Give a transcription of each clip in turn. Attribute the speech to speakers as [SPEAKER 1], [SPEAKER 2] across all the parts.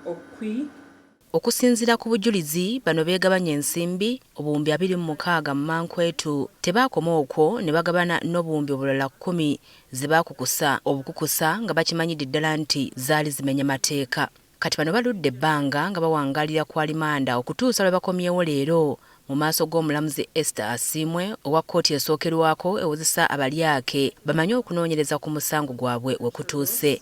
[SPEAKER 1] Okwi.
[SPEAKER 2] Okusinziira ku bujulizi bano beegabanya ensimbi obuwumbi 26 mu Mankwetu. Tebaakoma okwo ne bagabana n'obuwumbi obulala 10 ze baakukusa obukukusa nga bakimanyidde ddala nti zaali zimenya mateeka. Kati bano baludde ebbanga nga bawangalira ku alimanda okutuusa lwe bakomyewo leero mu maaso g'omulamuzi Esther Asiimwe owa kkooti esookerwako ewozesa abalyake bamanye okunoonyereza ku musango gwabwe we kutuuse.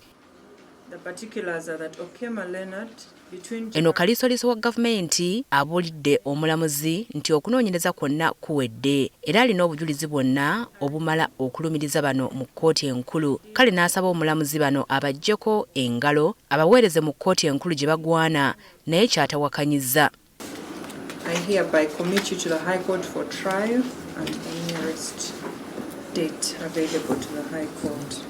[SPEAKER 2] Eno kaliisoliiso wa gavumenti abuulidde omulamuzi nti okunoonyereza kwonna kuwedde era alina obujulizi bwonna obumala okulumiriza bano mu kkooti enkulu. Kale n'asaba omulamuzi bano abaggyeko engalo abaweereze mu kkooti enkulu gye bagwana naye ky'atawakanyizza.
[SPEAKER 1] I hereby commit you to the High Court for trial and the nearest date available to the High Court.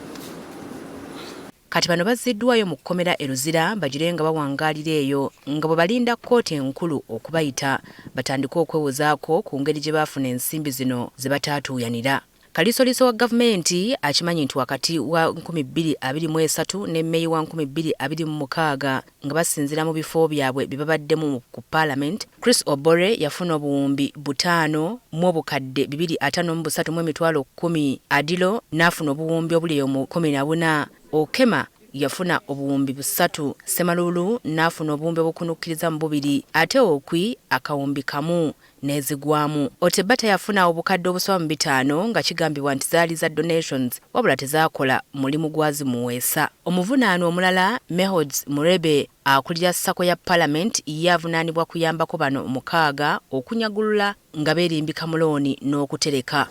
[SPEAKER 2] Kati bano bazziddwayo mu kkomera e Luzira bagire nga bawangalira eyo nga bwe balinda kkooti enkulu okubayita batandike okwewozaako ku ngeri gye baafuna ensimbi zino ze bataatuuyanira. Kaliisoliiso wa gavumenti akimanyi nti wakati wa 2023 ne Mmeeyi wa 2026 nga basinzira mu bifo byabwe bye babaddemu ku Parliament, Chris Obore yafuna obuwumbi 5 mu obukadde 253 mu emitwalo 10, Adilo n'afuna obuwumbi obuli mu 14, Okema yafuna obuwumbi 3, Semalulu n'afuna obuwumbi obukunukkiriza mu 2, ate Okwi akawumbi kamu n'ezigwamu. Otebata yafuna obukadde obusaba mu 5 nga kigambibwa nti zaali za donations wabula tezaakola mulimu gwazimuweesa. Omuvunaano omulala Mehods Murebe akulira ssako ya Parliament ye avunaanibwa kuyambako bano 6 okunyagulula nga beerimbika mu looni n'okutereka.